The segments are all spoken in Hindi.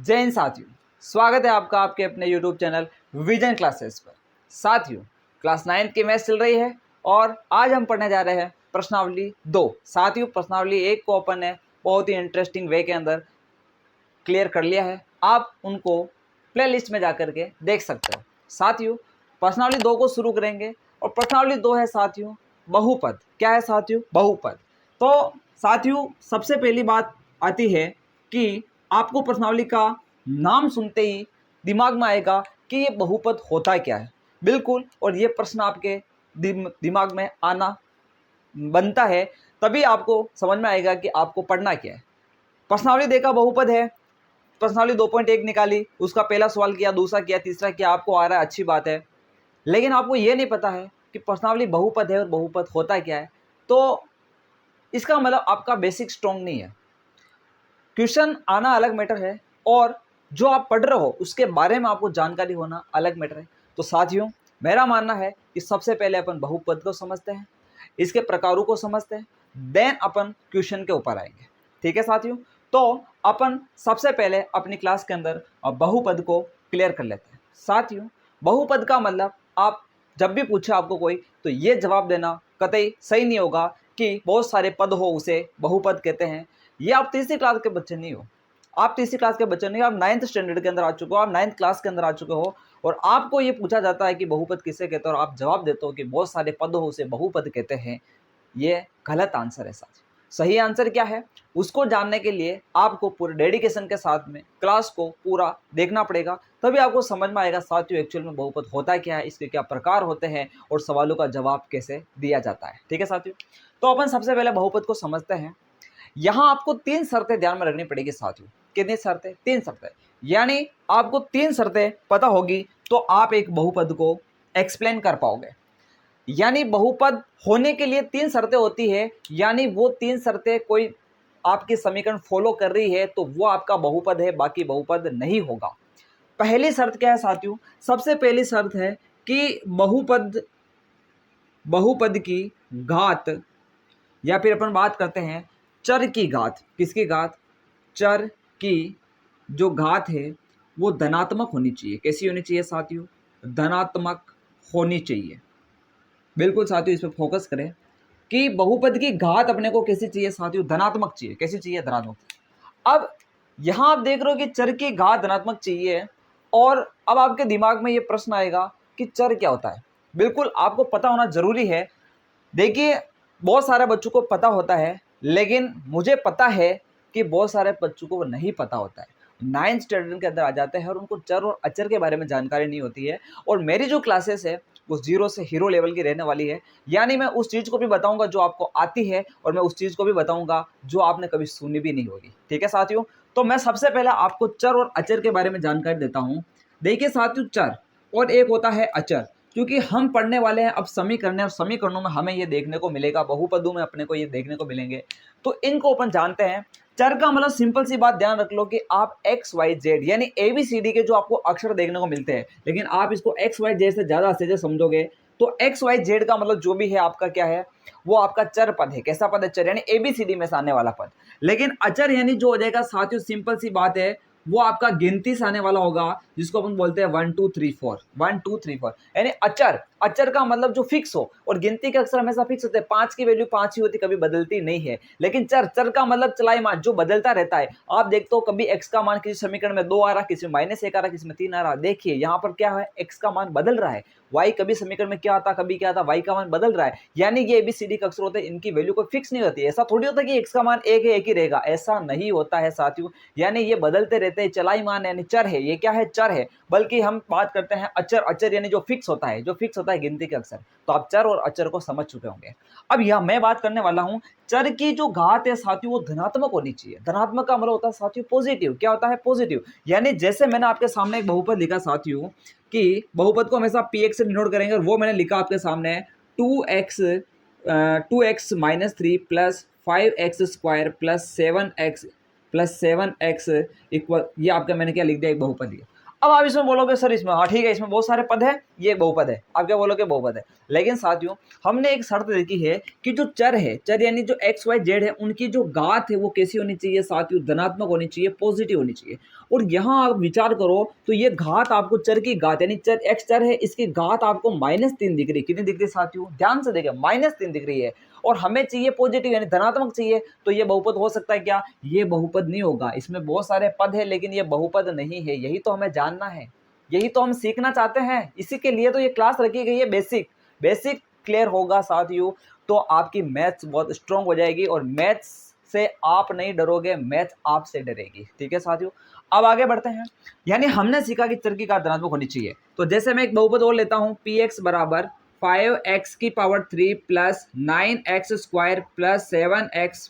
जय हिंद साथियों, स्वागत है आपका आपके अपने YouTube चैनल विजन क्लासेस पर। साथियों, क्लास 9 की मैथ्स चल रही है और आज हम पढ़ने जा रहे हैं प्रश्नावली 2। साथियों, प्रश्नावली 1 को अपन ने बहुत ही इंटरेस्टिंग वे के अंदर क्लियर कर लिया है। आप उनको प्लेलिस्ट में जाकर के देख सकते हो। साथियों, प्रश्नावली 2 को शुरू करेंगे और प्रश्नावली 2 है साथियों बहुपद। क्या है साथियों? बहुपद। तो साथियों, सबसे पहली बात आती है कि आपको प्रश्नावली का नाम सुनते ही दिमाग में आएगा कि ये बहुपद होता क्या है। बिल्कुल, और ये प्रश्न आपके दिमाग में आना बनता है, तभी आपको समझ में आएगा कि आपको पढ़ना क्या है। प्रश्नावली देखा बहुपद है, प्रश्नावली 2.1 निकाली, उसका पहला सवाल किया, दूसरा किया, तीसरा किया, आपको आ रहा है, अच्छी बात है। लेकिन आपको ये नहीं पता है कि प्रश्नावली बहुपद है और बहुपद होता क्या है, तो इसका मतलब आपका बेसिक स्ट्रॉन्ग नहीं है। क्वेश्चन आना अलग मैटर है और जो आप पढ़ रहे हो उसके बारे में आपको जानकारी होना अलग मैटर है। तो साथियों, मेरा मानना है कि सबसे पहले अपन बहुपद को समझते हैं, इसके प्रकारों को समझते हैं, देन अपन क्वेश्चन के ऊपर आएंगे। ठीक है साथियों? तो अपन सबसे पहले अपनी क्लास के अंदर बहुपद को क्लियर कर लेते हैं। साथियों, बहुपद का मतलब आप जब भी पूछे आपको कोई, तो ये जवाब देना कतई सही नहीं होगा कि बहुत सारे पद हो उसे बहुपद कहते हैं। ये आप तीसरी क्लास के बच्चे नहीं हो, आप तीसरी क्लास के बच्चे नहीं हो, आप 9th स्टैंडर्ड के अंदर आ चुके हो, आप 9th क्लास के अंदर आ चुके हो और आपको ये पूछा जाता है कि बहुपद किसे कहते हैं और आप जवाब देते हो कि बहुत सारे पद हो उसे बहुपद कहते हैं। ये गलत आंसर है साथियों। सही आंसर क्या है उसको जानने के लिए आपको पूरे डेडिकेशन के साथ में क्लास को पूरा देखना पड़ेगा, तभी आपको समझ में आएगा साथियों एक्चुअल में बहुपद होता क्या है, इसके क्या प्रकार होते हैं और सवालों का जवाब कैसे दिया जाता है। ठीक है साथियों? तो अपन सबसे पहले बहुपद को समझते हैं। यहाँ आपको 3 शर्तें ध्यान में रखनी पड़ेगी साथियों। कितनी शर्तें? 3 शर्तें। यानी आपको 3 शर्तें पता होगी तो आप एक बहुपद को एक्सप्लेन कर पाओगे। यानी बहुपद होने के लिए 3 शर्तें होती है, यानी वो 3 शर्तें कोई आपकी समीकरण फॉलो कर रही है तो वो आपका बहुपद है, बाकी बहुपद नहीं होगा। पहली शर्त क्या है साथियों? सबसे पहली शर्त है कि बहुपद की घात, या फिर अपन बात करते हैं चर की घात। किसकी घात? चर की जो घात है वो धनात्मक होनी चाहिए। कैसी होनी चाहिए साथियों? धनात्मक होनी चाहिए। बिल्कुल साथियों, इस पर फोकस करें कि बहुपद की घात अपने को कैसी चाहिए साथियों? धनात्मक चाहिए। कैसी चाहिए? धनात्मक। अब यहां आप देख रहे हो कि चर की घात धनात्मक चाहिए और अब आपके दिमाग में ये प्रश्न आएगा कि चर क्या होता है। बिल्कुल आपको पता होना जरूरी है। देखिए, बहुत सारे बच्चों को पता होता है, लेकिन मुझे पता है कि बहुत सारे बच्चों को वो नहीं पता होता है। 9th स्टैंडर्ड के अंदर आ जाते हैं और उनको चर और अचर के बारे में जानकारी नहीं होती है। और मेरी जो क्लासेस है वो 0 से हीरो लेवल की रहने वाली है। यानी मैं उस चीज़ को भी बताऊंगा जो आपको आती है और मैं उस चीज़ को भी बताऊंगा जो आपने कभी सुनी भी नहीं होगी। ठीक है साथियों? तो मैं सबसे पहले आपको चर और अचर के बारे में जानकारी देता हूँ। देखिए साथियों, चर और एक होता है अचर। क्योंकि हम पढ़ने वाले हैं अब समीकरण, और समीकरणों में हमें ये देखने को मिलेगा, बहुपदों में अपने को ये देखने को मिलेंगे, तो इनको अपन जानते हैं। चर का मतलब सिंपल सी बात ध्यान रख लो कि आप एक्स वाई जेड यानी ABCD के जो आपको अक्षर देखने को मिलते हैं, लेकिन आप इसको एक्स वाई जेड से ज़्यादा अच्छे से समझोगे तो एक्स वाई जेड का मतलब जो भी है आपका क्या है, वो आपका चर पद है। कैसा पद है? चर, यानी ABCD में से आने वाला पद। लेकिन अचर यानी जो हो जाएगा साथियों, सिंपल सी बात है, वो आपका गिनती से आने वाला होगा, जिसको अपन बोलते हैं 1 2 3 4, 1 2 3 4। यानी अचर, अचर का मतलब जो फिक्स हो, और गिनती के अक्षर हमेशा फिक्स होते हैं। 5 की वैल्यू 5 ही होती, कभी बदलती नहीं है। लेकिन चर, चर का मतलब चलायमान, जो बदलता रहता है। आप देखते हो कभी x का मान किसी समीकरण में 2 आ रहा, किसी में -1 आ रहा, किसी में 3 आ रहा। देखिए यहाँ पर क्या है, x का मान बदल रहा है। y कभी समीकरण में क्या आता, कभी क्या आता, y का मान बदल रहा है। यानी ये ABCD के अक्षर होते हैं, इनकी वैल्यू कोई फिक्स नहीं होती। ऐसा थोड़ी होता कि x का मान एक है, एक ही रहेगा, ऐसा नहीं होता है साथियों। यानी ये बदलते रहते हैं, चलायमान यानी चर है। ये क्या है? चर है। बल्कि हम बात करते हैं अचर। अचर यानी जो फिक्स होता है, जो फिक्स होता है गिनती के अक्षर। तो आप चर और अचर को समझ चुके होंगे। अब यह मैं बात करने वाला हूं, चर की जो घात है साथियों वो धनात्मक होनी चाहिए। धनात्मक का मतलब होता है साथियों पॉजिटिव। क्या होता है? पॉजिटिव। यानी जैसे मैंने आपके सामने एक बहुपद लिखा साथियों कि बहुपद को हमेशा px से डिनोट करेंगे, और वो मैंने लिखा आपके सामने 2x -3 plus 5x square plus 7x equal, ये आपका मैंने क्या लिख दिया? एक बहुपद लिया। अब आप इसमें बोलोगे सर इसमें, हाँ ठीक है, इसमें बहुत सारे पद हैं, ये बहुपद है, आप क्या बोलोगे बहुपद है। लेकिन साथियों हमने एक शर्त देखी है कि जो चर है, चर यानी जो एक्स वाई जेड है, उनकी जो घात है वो कैसी होनी चाहिए साथियों, धनात्मक होनी चाहिए, पॉजिटिव होनी चाहिए। और यहाँ आप विचार करो तो ये घात आपको चर की घात यानी चर एक्स चर है, इसकी घात आपको -3 दिख रही है। कितनी दिख रही है साथियों, ध्यान से देखिए -3 दिख रही है, और हमें चाहिए पॉजिटिव यानी धनात्मक चाहिए। तो ये बहुपद हो सकता है क्या, ये बहुपद नहीं होगा। इसमें बहुत सारे पद है लेकिन ये बहुपद नहीं है, यही तो हमें जानना है, यही तो हम सीखना चाहते हैं। इसी के लिए तो ये क्लास रखी गई है। बेसिक क्लियर होगा साथियों तो आपकी मैथ्स बहुत स्ट्रांग हो जाएगी, और मैथ्स से आप नहीं डरोगे, मैथ्स आपसे डरेगी। ठीक है साथियों, अब आगे बढ़ते हैं। यानी हमने सीखा कि चर की घात धनात्मक होनी चाहिए। तो जैसे मैं एक बहुपद और लेता हूं, पी एक्स बराबर 5x की power 3 plus 9x square plus 7x,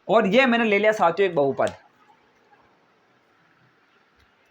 और ये मैंने ले लिया साथियों एक बहुपद।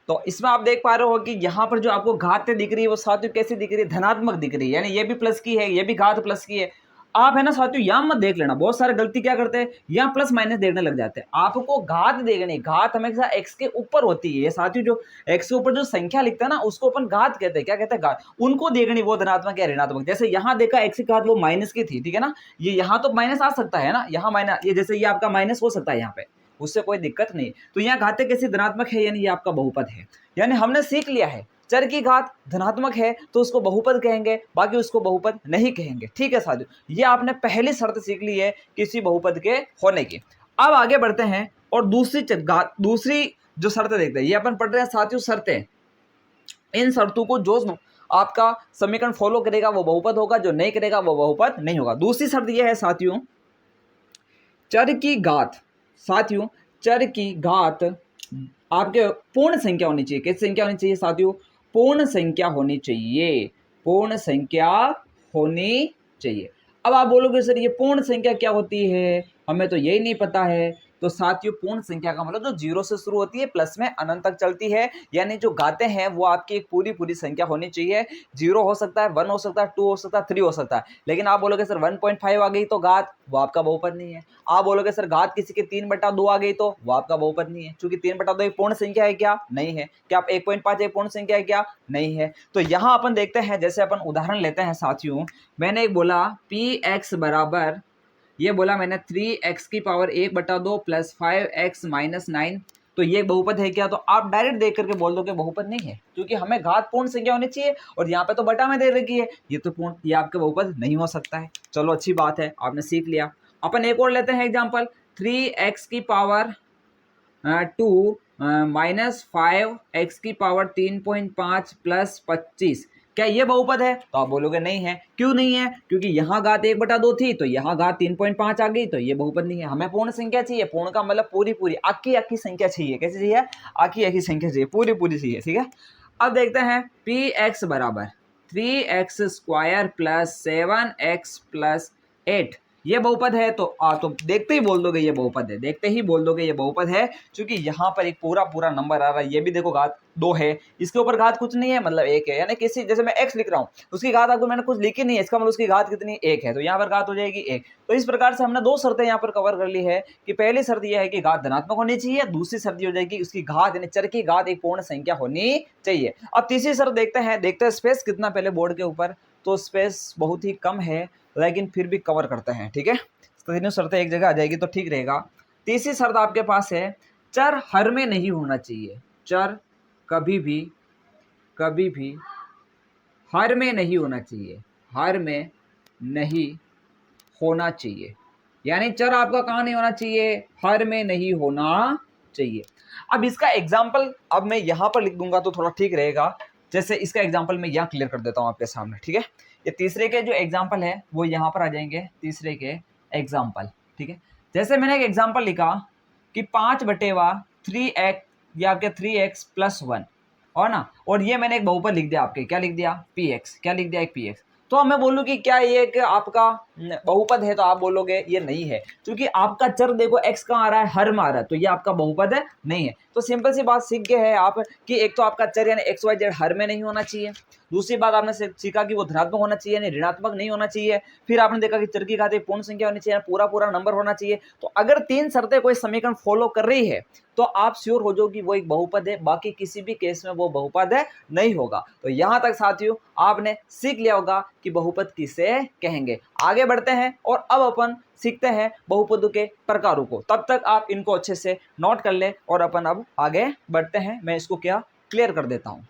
तो इसमें आप देख पा रहे हो कि यहाँ पर जो आपको घात दिख रही है वो साथियों कैसी दिख रही है, धनात्मक दिख रही है। यानी ये भी प्लस की है, ये भी घात प्लस की है। आप है ना साथियों यहाँ मत देख लेना, बहुत सारे गलती क्या करते हैं, यहाँ प्लस माइनस देखने लग जाते हैं। आपको घात देखनी, घात हमेशा एक्स के ऊपर होती है साथियों। जो एक्स के ऊपर जो संख्या लिखता है ना उसको अपन घात कहते हैं। क्या कहते हैं, घात। उनको देखनी वो धनात्मक या ऋणात्मक। जैसे यहाँ देखा एक्स की घात वो माइनस की थी, ठीक है ना, ये यहाँ तो माइनस आ सकता है ना, यहाँ माइनस, ये जैसे ये आपका माइनस हो सकता है यहाँ पे, उससे कोई दिक्कत नहीं। तो यहाँ घातें कैसी, धनात्मक है, यानी ये आपका बहुपद है। यानी हमने सीख लिया है चर की घात धनात्मक है तो उसको बहुपद कहेंगे, बाकी उसको बहुपद नहीं कहेंगे। ठीक है साथियों, ये आपने पहली शर्त सीख ली है किसी बहुपद के होने की। अब आगे बढ़ते हैं और दूसरी जो शर्त देखते हैं, ये अपन पढ़ रहे हैं साथियों शर्तें। इन शर्तों को जो आपका समीकरण फॉलो करेगा वो बहुपद होगा, जो नहीं करेगा वो बहुपद नहीं होगा। दूसरी शर्त यह है साथियों, चर की घात, साथियों चर की घात आपके पूर्ण संख्या होनी चाहिए। कैसी संख्या होनी चाहिए साथियों, पूर्ण संख्या होनी चाहिए, पूर्ण संख्या होनी चाहिए। अब आप बोलोगे सर ये पूर्ण संख्या क्या होती है, हमें तो यही नहीं पता है। तो साथियों पूर्ण संख्या का मतलब जो जीरो से शुरू होती है प्लस में अनंत तक चलती है, यानी जो घातें हैं वो आपकी एक पूरी संख्या होनी चाहिए। जीरो हो सकता है, 1 हो सकता है, 2 हो सकता है, 3 हो सकता है। लेकिन आप बोलोगे सर 1.5 आ गई तो घात, वो आपका बहुपद नहीं है। आप बोलोगे सर घात किसी के 3/2 आ गई तो वो आपका बहुपद नहीं है, क्योंकि 3/2 एक पूर्ण संख्या है क्या, नहीं है। क्या आप 1.5 एक पूर्ण संख्या है क्या, नहीं है। तो यहाँ अपन देखते हैं, जैसे अपन उदाहरण लेते हैं साथियों। मैंने एक बोला पी एक्स बराबर, ये बोला मैंने 3x की पावर 1/2 प्लस 5x माइनस 9, तो ये बहुपद है क्या। तो आप डायरेक्ट देख करके बोल दो कि बहुपद नहीं है, क्योंकि हमें घात पूर्ण संख्या होनी चाहिए, और यहाँ पे तो बटा में दे रखी है, ये तो पूर्ण, ये आपका बहुपद नहीं हो सकता है। चलो अच्छी बात है, आपने सीख लिया। अपन एक और लेते हैं एग्जाम्पल, 3x की पावर 2 माइनस 5x की पावर 3.5 प्लस 25, क्या ये बहुपद है। तो आप बोलोगे नहीं है। क्यों नहीं है, क्योंकि यहाँ घात 1/2 थी तो यहाँ घात 3.5 आ गई, तो ये बहुपद नहीं है। हमें पूर्ण संख्या चाहिए, पूर्ण का मतलब पूरी आकी संख्या चाहिए। कैसे चाहिए, आकी संख्या चाहिए, पूरी चाहिए। ठीक है, अब देखते हैं पी एक्स बराबर 3x square plus 7x plus 8, ये बहुपद है। तो देखते ही बोल दोगे ये बहुपद है, देखते ही बोल दोगे ये बहुपद है, क्योंकि यहाँ पर एक पूरा नंबर आ रहा है। ये भी देखो घात 2 है, इसके ऊपर घात कुछ नहीं है, मतलब 1 है। यानी किसी, जैसे मैं x लिख रहा हूँ उसकी घात आपको मैंने कुछ लिखी नहीं है, इसका मतलब उसकी घात कितनी, 1 है, तो यहाँ पर घात हो जाएगी 1। तो इस प्रकार से हमने 2 शर्तें यहाँ पर कवर कर ली है कि पहली शर्त यह है कि घात धनात्मक होनी चाहिए, दूसरी शर्त हो जाएगी उसकी घात यानी चर की घात एक पूर्ण संख्या होनी चाहिए। अब तीसरी शर्त देखते हैं स्पेस कितना पहले बोर्ड के ऊपर, तो स्पेस बहुत ही कम है लेकिन फिर भी कवर करते हैं। ठीक है, तो तीनों शर्तें एक जगह आ जाएगी तो ठीक रहेगा। तीसरी शर्त आपके पास है, चर हर में नहीं होना चाहिए। चर कभी भी हर में नहीं होना चाहिए, हर में नहीं होना चाहिए। यानी चर आपका कहाँ नहीं होना चाहिए, हर में नहीं होना चाहिए। अब इसका एग्जाम्पल अब मैं यहाँ पर लिख दूंगा तो थोड़ा ठीक रहेगा। जैसे इसका एग्जाम्पल मैं यहाँ क्लियर कर देता हूँ आपके सामने। ठीक है, ये तीसरे के जो एग्जाम्पल है वो यहाँ पर आ जाएंगे, तीसरे के एग्जाम्पल। ठीक है, जैसे मैंने एक एग्जाम्पल लिखा कि 5/3x, ये आपके 3x प्लस 1, और ना, और ये मैंने एक बहुपद लिख दिया आपके, क्या लिख दिया, px, क्या लिख दिया, एक px। तो अब मैं बोलूँ कि क्या ये एक आपका बहुपद है, तो आप बोलोगे ये नहीं है, क्योंकि आपका चर देखो x कहाँ आ रहा है, हर में आ रहा है, तो ये आपका बहुपद है नहीं है। तो सिंपल सी बात सीख गए हैं आप कि एक तो आपका चर यानी एक्स वाई जेड हर में नहीं होना चाहिए। दूसरी बात आपने सीखा कि वो धनात्मक होना चाहिए यानी ऋणात्मक नहीं होना चाहिए। फिर आपने देखा कि चर की घात एक पूर्ण संख्या होनी चाहिए, पूरा पूरा नंबर होना चाहिए। तो अगर 3 शर्तें कोई समीकरण फॉलो कर रही है तो आप श्योर हो जाओ कि वो एक बहुपद है, बाकी किसी भी केस में वो बहुपद है नहीं होगा। तो यहां तक साथियों आपने सीख लिया होगा कि बहुपद किसे कहेंगे। आगे बढ़ते हैं और अब अपन सीखते हैं बहुपदों के प्रकारों को। तब तक आप इनको अच्छे से नोट कर ले और अपन अब आगे बढ़ते हैं। मैं इसको क्या क्लियर कर देता हूं।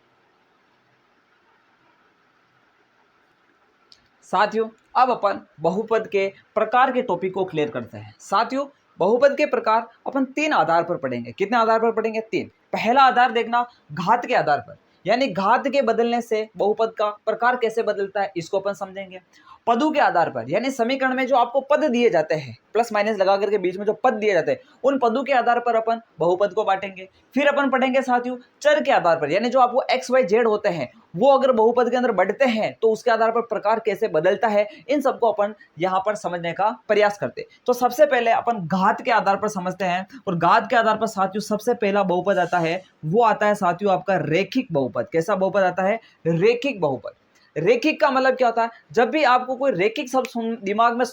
साथियों अब अपन बहुपद के प्रकार के टॉपिक को क्लियर करते हैं। साथियों बहुपद के प्रकार अपन 3 आधार पर पढ़ेंगे। कितने आधार पर पढ़ेंगे? 3। पहला आधार देखना घात के आधार पर, यानी घात के बदलने से बहुपद का प्रकार कैसे बदलता है इसको अपन समझेंगे। पदों के आधार पर, यानी समीकरण में जो आपको पद दिए जाते हैं प्लस माइनस लगा करके बीच में जो पद दिए जाते हैं उन पदों के आधार पर अपन बहुपद को बांटेंगे। फिर अपन पढ़ेंगे साथियों चर के आधार पर, यानी जो आपको एक्स वाई जेड होते हैं वो अगर बहुपद के अंदर बढ़ते हैं तो उसके आधार पर प्रकार कैसे बदलता है, इन सबको अपन यहां पर समझने का प्रयास करते हैं। तो सबसे पहले अपन घात के आधार पर समझते हैं और घात के आधार पर साथियों सबसे पहला बहुपद आता है, वो आता है साथियों आपका रेखिक बहुपद। कैसा बहुपद आता है? रेखिक बहुपद। रेखिक का मतलब क्या होता है? जब भी आपको कोई रेखिक शब्द दिमाग में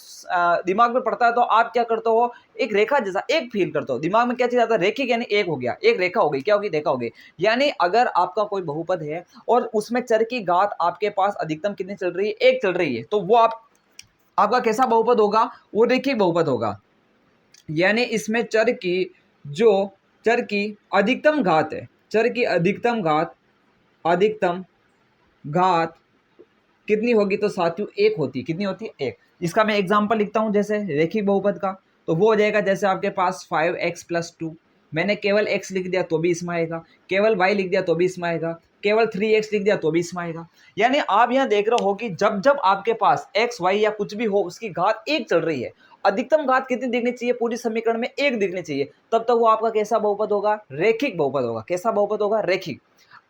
पड़ता है तो आप क्या करते हो? एक रेखा जैसा एक फील करते हो। दिमाग में क्या चीज आता है? रेखिक यानी एक हो गया, एक रेखा हो गई। क्या होगी? रेखा हो गई। यानी अगर आपका कोई बहुपद है और उसमें चर की घात आपके पास अधिकतम कितनी चल रही है? एक चल रही है, तो वो आपका कैसा बहुपद होगा? वो रेखिक बहुपद होगा। यानी इसमें चर की अधिकतम घात है, चर की अधिकतम घात कितनी होगी? तो साथियों एक होती। कितनी होती है? एक। इसका मैं एग्जांपल लिखता हूं जैसे रेखिक बहुपद का, तो वो हो जाएगा जैसे आपके पास 5x+2, मैंने केवल x लिख दिया तो भी इसमें आएगा, केवल y लिख दिया तो भी इसमें आएगा, केवल 3x लिख दिया तो भी इसमें आएगा। यानी आप यहां देख रहे हो कि जब जब आपके पास x y या कुछ भी हो उसकी घात एक चल रही है, अधिकतम घात कितनी दिखनी चाहिए? पूरी समीकरण में एक दिखनी चाहिए, तब तक वो आपका कैसा बहुपद होगा? रेखिक बहुपद होगा। कैसा बहुपद होगा? रेखिक।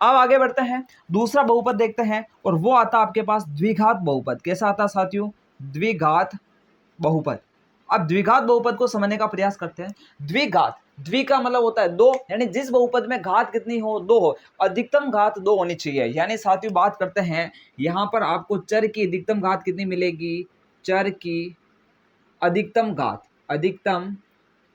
अब आगे बढ़ते हैं, दूसरा बहुपद देखते हैं और वो आता आपके पास द्विघात बहुपद। कैसा आता साथियों? द्विघात बहुपद। अब द्विघात बहुपद को समझने का प्रयास करते हैं। द्विघात, द्वि का मतलब होता है दो, यानी जिस बहुपद में घात कितनी हो? दो हो, अधिकतम घात दो होनी चाहिए। यानी साथियों बात करते हैं यहां पर आपको चर की अधिकतम घात कितनी मिलेगी? चर की अधिकतम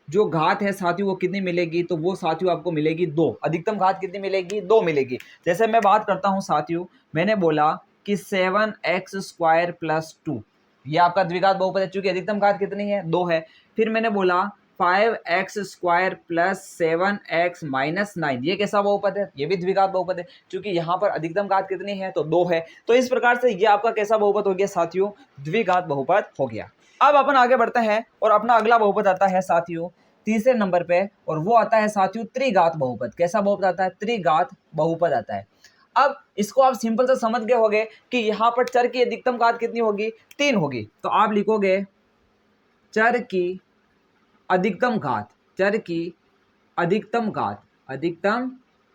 जो घात है साथियों वो कितनी मिलेगी? तो वो साथियों आपको मिलेगी 2। अधिकतम घात कितनी मिलेगी? 2 मिलेगी। जैसे मैं बात करता हूं साथियों, मैंने बोला कि 7x² + 2, ये आपका द्विघात बहुपद है चूंकि अधिकतम घात कितनी है? 2 है। फिर मैंने बोला 5x² + 7x - 9, ये कैसा बहुपद है? ये भी द्विघात बहुपद है क्योंकि यहाँ पर अधिकतम घात कितनी है? तो 2 है। तो इस प्रकार से ये आपका कैसा बहुपद हो गया साथियों? द्विघात बहुपद हो गया। अब अपन आगे बढ़ते हैं और अपना अगला बहुपद आता है साथियों तीसरे नंबर पे, और वो आता है साथियों त्रिघात बहुपद। कैसा बहुपद आता है? त्रिघात बहुपद आता है। अब इसको आप सिंपल से समझ गए होंगे कि यहाँ पर चर की अधिकतम घात कितनी होगी? 3 होगी। तो आप लिखोगे चर की अधिकतम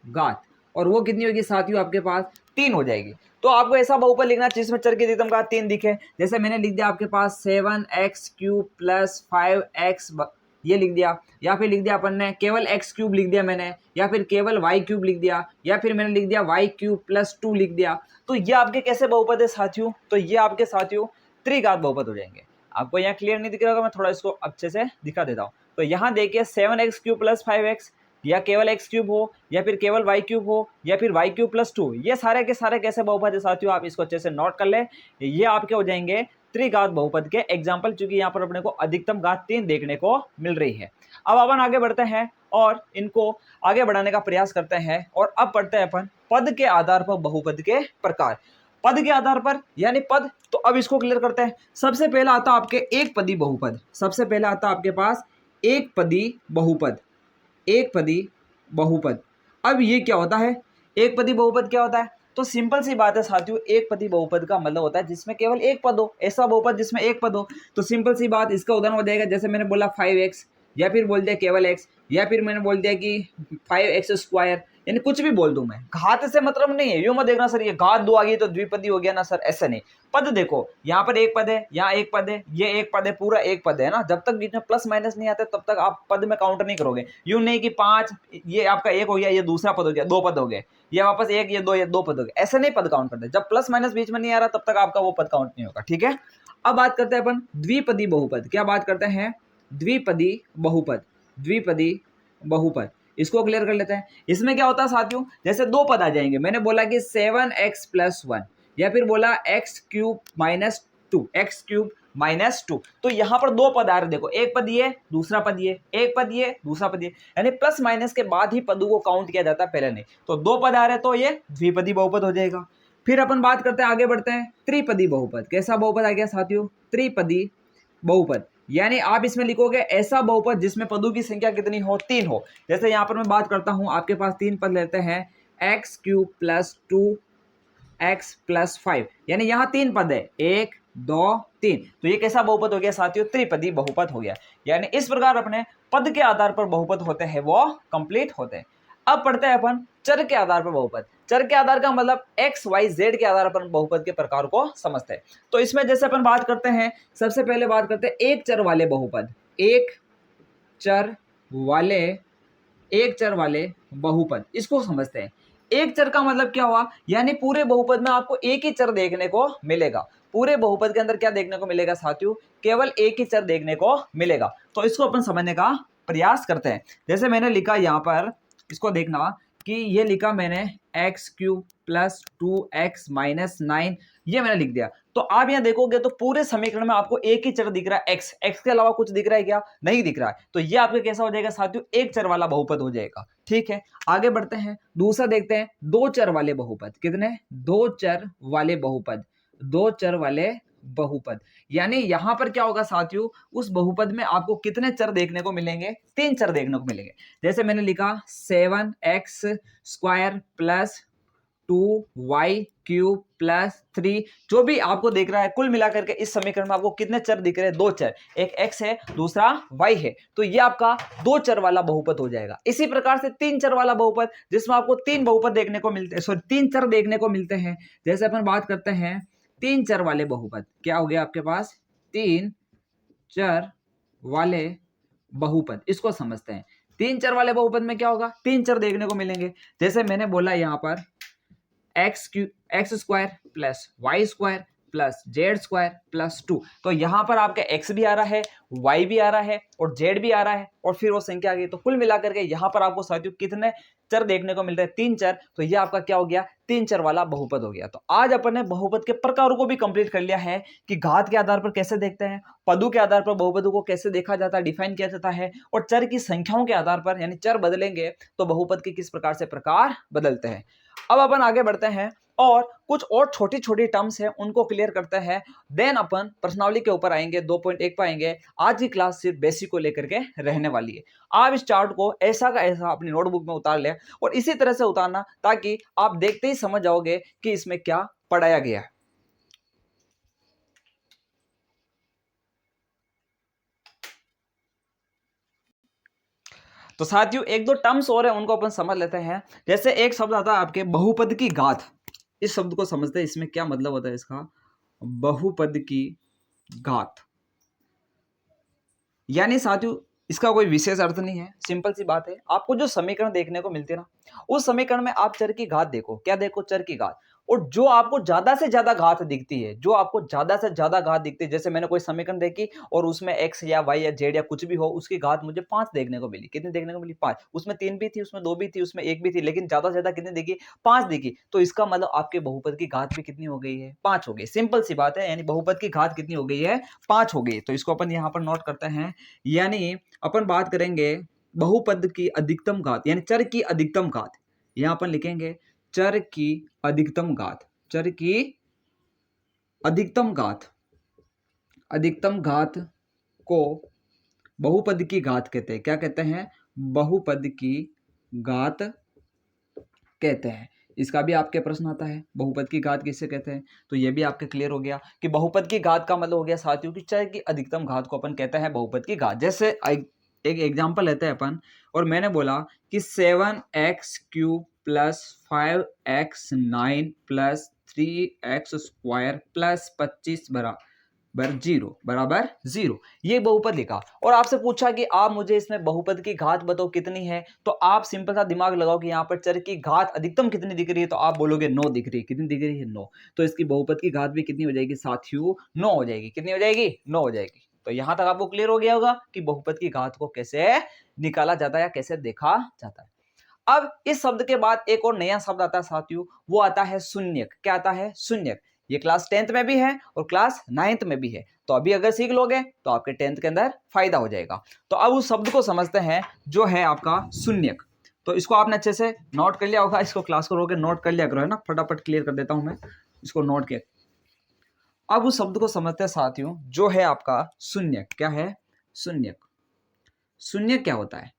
घात, और वो कितनी होगी साथियों? आपके पास 3 हो जाएगी। तो आपको ऐसा बहुपद लिखना जिसमें चर की अधिकतम घात 3 दिखे। जैसे मैंने लिख दिया आपके पास 7x³ + 5x, ये लिख दिया, या फिर लिख दिया अपन ने केवल x³ लिख दिया मैंने, या फिर केवल y³ लिख दिया, या फिर मैंने लिख दिया y³ + 2 लिख दिया। तो ये आपके कैसे बहुपद है साथियों? तो ये आपके साथियों त्रिघात बहुपद हो जाएंगे। आपको यहाँ क्लियर नहीं दिख रहा होगा, मैं थोड़ा इसको अच्छे से दिखा देता हूँ। तो यहाँ देखिए 7x³ + 5x, या केवल x³ हो, या फिर केवल y³ हो, या फिर y³ + 2, ये सारे के सारे कैसे बहुपद है साथियों? आप इसको अच्छे से नोट कर ले। ये आपके हो जाएंगे त्रिघात बहुपद के एग्जाम्पल, क्योंकि यहाँ पर अपने को अधिकतम घात 3 देखने को मिल रही है। अब अपन आगे बढ़ते हैं और इनको आगे बढ़ाने का प्रयास करते हैं और अब पढ़ते हैं अपन पद के आधार पर बहुपद के प्रकार। पद के आधार पर यानी पद, तो अब इसको क्लियर करते हैं। सबसे पहला आता आपके एक पदी बहुपद। सबसे पहला आता आपके पास एक पदी बहुपद। अब ये क्या होता है? एक पदी बहुपद क्या होता है? तो सिंपल सी बात है साथियों, एक पदी बहुपद का मतलब होता है जिसमें केवल एक पद हो। ऐसा बहुपद जिसमें एक पद हो। तो सिंपल सी बात, इसका उदाहरण हो जाएगा जैसे मैंने बोला 5x, या फिर बोल दिया केवल x, या फिर मैंने बोल दिया कि 5x², यानी कुछ भी बोल दूं मैं, घात से मतलब नहीं है, यूं मत देखना सर ये घात 2 आ गई तो द्विपदी हो गया ना सर, ऐसा नहीं। पद देखो, यहाँ पर एक पद है, यहाँ एक पद है, ये एक पद है, पूरा एक पद है ना, जब तक बीच में प्लस माइनस नहीं आता तब तक आप पद में काउंट नहीं करोगे। यूं नहीं कि 5 ये आपका एक हो गया, ये दूसरा पद हो गया, 2 पद हो गए, ये वापस एक, ये 2 पद हो गए, ऐसे नहीं पद काउंट करते। जब प्लस माइनस बीच में नहीं आ रहा तब तक आपका वो पद काउंट नहीं होगा, ठीक है। अब बात करते हैं अपन द्विपदी बहुपद। क्या बात करते हैं? द्विपदी बहुपद, द्विपदी बहुपद, इसको क्लियर कर लेते हैं। इसमें क्या होता है साथियों, जैसे 2 पद आ जाएंगे, मैंने बोला कि 7x + 1, या फिर बोला x³ - 2, x³ - 2, तो यहाँ पर 2 पद आ रहे, देखो एक पद ये, दूसरा पद ये, एक पद ये, दूसरा पद ये, यानी प्लस माइनस के बाद ही पदों को काउंट किया जाता है, पहले नहीं। तो 2 पद आ रहे तो ये द्विपदी बहुपद हो जाएगा। फिर अपन बात करते हैं, आगे बढ़ते हैं, त्रिपदी बहुपद। कैसा बहुपद आ गया साथियों? त्रिपदी बहुपद, यानी आप इसमें लिखोगे ऐसा बहुपद जिसमें पदों की संख्या कितनी हो? 3 हो। जैसे यहाँ पर मैं बात करता हूँ, आपके पास 3 पद लेते हैं, x³ + 2x + 5, यानी यहाँ 3 पद है, 1 2 3, तो ये कैसा बहुपद हो गया साथियों? त्रिपदी बहुपद हो गया। यानी इस प्रकार अपने पद के आधार पर बहुपद होते हैं वो कंप्लीट होते हैं। अब पढ़ते हैं अपन चर के आधार पर बहुपद। चर के आधार का मतलब x y z के आधार पर बहुपद के प्रकार को समझते हैं। तो इसमें जैसे अपन बात करते हैं, सबसे पहले बात करते हैं एक चर वाले बहुपद। एक चर वाले बहुपद, इसको समझते हैं। एक चर का मतलब क्या हुआ, यानी पूरे बहुपद में आपको एक ही चर देखने को मिलेगा। पूरे बहुपद के अंदर क्या देखने को मिलेगा साथियों? केवल एक ही चर देखने को मिलेगा। तो इसको अपन समझने का प्रयास करते हैं। जैसे मैंने लिखा यहाँ पर, इसको देखना कि ये लिखा मैंने x³ + 2x - 9, ये मैंने लिख दिया। तो आप यहाँ देखोगे तो पूरे समीकरण में आपको एक ही चर दिख रहा है, x के अलावा कुछ दिख रहा है क्या? नहीं दिख रहा है। तो ये आपका कैसा हो जाएगा साथियों? एक चर वाला बहुपद हो जाएगा, ठीक है। आगे बढ़ते हैं, दूसरा देखते हैं, 2 चर वाले बहुपद। कितने? 2 चर वाले बहुपद, 2 चर वाले बहुपद, यानी यहां पर क्या होगा साथियों, उस बहुपद में आपको कितने चर देखने को मिलेंगे? 3 चर देखने को मिलेंगे। जैसे मैंने लिखा 7x² + 2y³ + 3, जो भी आपको देख रहा है, कुल मिलाकर के इस समीकरण में आपको कितने चर दिख रहे हैं? 2 चर, एक x है, दूसरा y है, तो ये आपका 2 चर वाला बहुपद हो जाएगा। इसी प्रकार से 3 चर वाला बहुपद, जिसमें आपको 3 बहुपद देखने को मिलते हैं, सॉरी 3 चर देखने को मिलते हैं। जैसे अपन बात करते हैं 3 चर वाले बहुपद, क्या हो गया आपके पास? 3 चर वाले बहुपद, इसको समझते हैं। 3 चर वाले बहुपद में क्या होगा? 3 चर देखने को मिलेंगे। जैसे मैंने बोला यहाँ पर x² + y² + z² + 2, तो यहाँ पर आपका x भी आ रहा है, y भी आ रहा है और z भी आ रहा है, और फिर वो संख्या आ गई। तो कुल मिलाकर के यहाँ पर आपको साथियों कितने चर देखने को मिल रहे हैं? 3 चर। तो ये आपका क्या हो गया? 3 चर वाला बहुपद हो गया। तो आज अपन ने बहुपद के प्रकारों को भी कंप्लीट कर लिया है कि घात के आधार पर कैसे देखते हैं, पदों के आधार पर बहुपदों को कैसे देखा जाता है, डिफाइन किया जाता है, और चर की संख्याओं के आधार पर, यानी चर बदलेंगे तो बहुपद के किस प्रकार से प्रकार बदलते हैं। अब अपन आगे बढ़ते हैं और कुछ और छोटी छोटी टर्म्स हैं उनको क्लियर करते हैं, देन अपन प्रश्नावली के ऊपर आएंगे, 2.1 पर आएंगे। आज की क्लास सिर्फ बेसिक को लेकर के रहने वाली है। आप इस चार्ट को ऐसा का ऐसा अपनी नोटबुक में उतार लें और इसी तरह से उतारना, ताकि आप देखते ही समझ जाओगे कि इसमें क्या पढ़ाया गया है। तो साथियों एक दो टर्म्स और हैं, उनको अपन समझ लेते हैं। जैसे एक शब्द आता है आपके बहुपद की घात, इस शब्द को समझते हैं, इसमें क्या मतलब होता है इसका? बहुपद की घात, यानी साथियों इसका कोई विशेष अर्थ नहीं है, सिंपल सी बात है। आपको जो समीकरण देखने को मिलते हैं ना, उस समीकरण में आप चर की घात देखो, क्या देखो? चर की घात। और जो आपको ज्यादा से ज्यादा घात दिखती है, जो आपको ज्यादा से ज्यादा घात दिखती है, जैसे मैंने कोई समीकरण देखी और उसमें x या y या z या कुछ भी हो, उसकी घात मुझे 5 देखने को मिली। कितनी देखने को मिली? 5। उसमें 3 भी थी, उसमें 2 भी थी, उसमें 1 भी थी, लेकिन ज्यादा से ज्यादा कितनी दिखी? 5 दिखी। तो इसका मतलब आपके बहुपद की घात भी कितनी हो गई है? 5 हो गई। सिंपल सी बात है, यानी बहुपद की घात कितनी हो गई है? 5 हो गई। तो इसको अपन यहाँ पर नोट करते हैं। यानी अपन बात करेंगे बहुपद की अधिकतम घात, यानी चर की अधिकतम घात। यहां अपन लिखेंगे चर की अधिकतम घात, चर की अधिकतम घात, अधिकतम घात को बहुपद की घात कहते हैं। क्या कहते हैं? बहुपद की घात कहते हैं। इसका भी आपके प्रश्न आता है, बहुपद की घात किससे कहते हैं? तो ये भी आपके क्लियर हो गया कि बहुपद की घात का मतलब हो गया साथियों कि चर की अधिकतम घात को अपन कहते हैं बहुपद की घात। जैसे एक एग्जांपल लेते हैं अपन, और मैंने बोला कि 7x³ plus 5x9 plus 3x² plus 25 बराबर 0। ये बहुपद लिखा और आपसे पूछा कि आप मुझे इसमें बहुपद की घात बताओ कितनी है, तो आप सिंपल सा दिमाग लगाओ कि यहाँ पर चर की घात अधिकतम कितनी दिख रही है, तो आप बोलोगे 9 दिख रही है। कितनी दिख रही है? 9। तो इसकी बहुपद की घात भी कितनी हो जाएगी साथियों? 9 हो जाएगी। कितनी हो जाएगी? 9 हो जाएगी। तो यहां तक आपको क्लियर हो गया होगा कि बहुपद की घात को कैसे निकाला जाता है या कैसे देखा जाता है। अब इस शब्द के बाद एक और नया शब्द आता है साथियों, वो आता है शून्यक। क्या आता है? शून्यक। ये क्लास 10th में भी है और क्लास 9th में भी है, तो अभी अगर सीख लोगे तो आपके 10th के अंदर फायदा हो जाएगा। तो अब उस शब्द को समझते हैं जो है आपका शून्यक। तो इसको आपने अच्छे से नोट कर लिया होगा, इसको क्लास को रोके नोट कर लिया करो, है ना। फटाफट क्लियर कर देता हूं मैं, इसको नोट किया। अब उस शब्द को समझते हैं साथियों जो है आपका शून्यक। क्या है? शून्यक। शून्यक क्या होता है?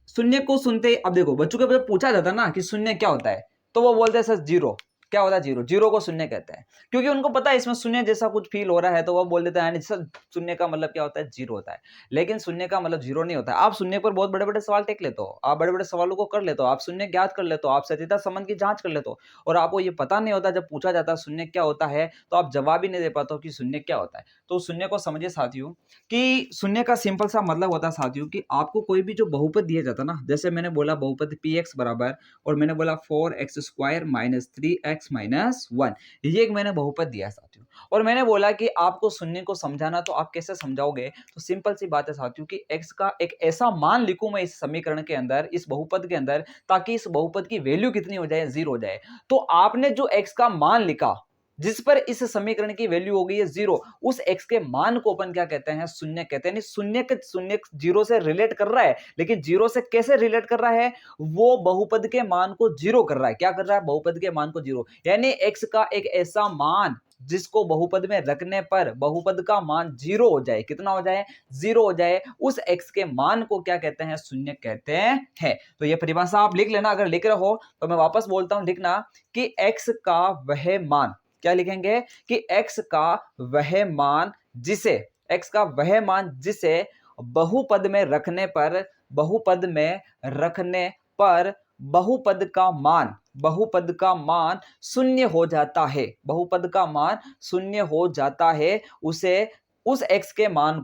शून्य को सुनते ही अब देखो बच्चों के पूछा जाता है ना कि शून्य क्या होता है, तो वो बोलते हैं सर जीरो। क्या होता है? जीरो। जीरो को शून्य कहते हैं, क्योंकि उनको पता है इसमें शून्य जैसा कुछ फील हो रहा है, तो वो बोल देते हैं सर शून्य का मतलब क्या होता है? जीरो होता है। लेकिन शून्य का मतलब जीरो नहीं होता है। आप शून्य पर बहुत बड़े बड़े सवाल टेक लेते हो, आप बड़े बड़े सवालों को कर लेते हो, आप शून्य ज्ञात कर लेते हो, आप सत्यता संबंध की जांच कर लेते हो, और आपको ये पता नहीं होता जब पूछा जाता है शून्य क्या होता है, तो आप जवाब ही नहीं दे पाते हो कि शून्य क्या होता है। तो शून्य को समझिए साथियों कि शून्य का सिंपल सा मतलब होता है साथियों कि आपको कोई भी जो बहुपद दिया जाता है ना, जैसे मैंने बोला बहुपद px बराबर, और मैंने बोला 4x² माइनस 3x माइनस 1, ये एक मैंने बहुपद दिया है साथियों, और मैंने बोला कि आपको शून्य को समझाना, तो आप कैसे समझाओगे? तो सिंपल सी बात है साथियों कि x का एक ऐसा मान लिखूं मैं इस समीकरण के अंदर, इस बहुपद के अंदर, ताकि इस बहुपद की वैल्यू कितनी हो जाए? 0 हो जाए। तो आपने जो x का मान लिखा जिस पर इस समीकरण की वैल्यू हो गई है 0, उस x के मान को अपन क्या कहते हैं? शून्य कहते हैं। शून्य 0 से रिलेट कर रहा है, लेकिन 0 से कैसे रिलेट कर रहा है? वो बहुपद के मान को 0 कर रहा है। क्या कर रहा है? बहुपद के मान को 0, यानी x का एक ऐसा मान जिसको बहुपद में रखने पर बहुपद का मान 0 हो जाए। कितना हो जाए? 0 हो जाए। उस x के मान को क्या कहते हैं? शून्य कहते हैं। तो ये परिभाषा आप लिख लेना, अगर लिख रहे हो तो मैं वापस बोलता हूं, लिखना कि x का वह मान, क्या लिखेंगे कि x का वह मान जिसे, x का वह मान जिसे बहुपद में रखने पर, बहुपद में रखने पर बहुपद का मान शून्य हो जाता है, बहुपद का मान शून्य हो जाता है, उसे उस x के मान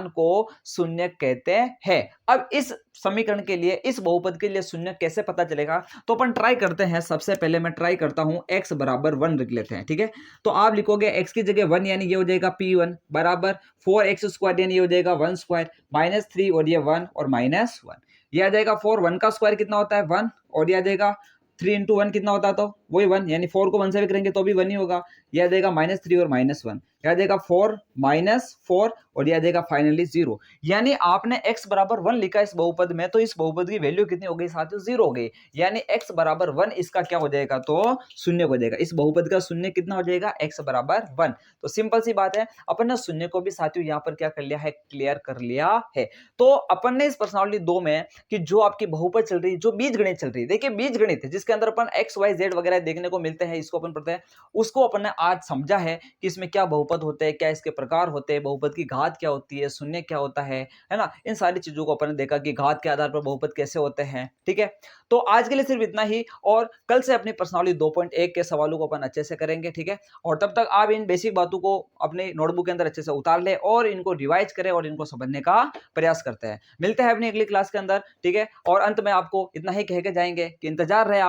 को शून्य कहते हैं। अब इस समीकरण के लिए, इस बहुपद के लिए शून्य कैसे पता चलेगा? तो अपन ट्राई करते हैं। सबसे पहले मैं ट्राई करता हूं, x बराबर 1 लिख लेते हैं, ठीक है। तो आप लिखोगे x की जगह 1, यानी ये हो जाएगा p1 बराबर 4x² यानी ये हो जाएगा 1 स्क्वायर माइनस 3 और ये 1 और माइनस 1, ये आ जाएगा 4। 1 का स्क्वायर कितना होता है? 1, और ये आ जाएगा 3 इंटू 1 कितना होता है? तो वही 1, यानी 4 को 1 से भी करेंगे तो भी 1 ही होगा। यह आ जाएगा -3 और -1, यह आ जाएगा 4 -4 और यह आ जाएगा फाइनली 0। यानी आपने x बराबर 1 लिखा इस बहुपद में, तो इस बहुपद की वैल्यू कितनी हो गई साथियों? 0 हो गई। यानी x बराबर 1 इसका क्या हो जाएगा? तो शून्य हो जाएगा। इस बहुपद का शून्य कितना हो जाएगा? x बराबर 1। तो सिंपल सी बात है, अपन ने शून्य को भी साथियों यहाँ पर क्या कर लिया है? क्लियर कर लिया है। तो अपन ने इस प्रश्नावली 2 में कि जो आपकी बहुपद चल रही है, जो बीजगणित चल रही है, देखिए बीजगणित है जिसके अंदर अपन x y z वगैरह देखने को मिलते हैं, इसको अपन पढ़ते हैं, उसको अपन ने आज समझा है कि इसमें क्या बहुपद होते हैं, क्या इसके प्रकार होते हैं, बहुपद की घात क्या होती है, शून्य क्या होता है ना। इन सारी चीजों को अपन ने देखा कि घात के आधार पर बहुपद कैसे होते हैं, ठीक है। तो आज के लिए सिर्फ इतना ही, और कल से अपनी प्रश्नावली 2.1 के सवालों को अपन अच्छे से करेंगे, ठीक है। और तब तक आप इन बेसिक बातों को अपने नोटबुक के अंदर अच्छे से उतार ले और इनको रिवाइज करें और इनको समझने का प्रयास करते हैं। मिलते हैं अपनी अगली क्लास के अंदर, ठीक है। और अंत में आपको इतना ही कह के जाएंगे कि इंतजार रहे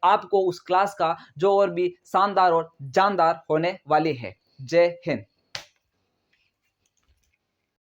आपको उस क्लास का जो और भी शानदार और जानदार होने वाली है। जय हिंद।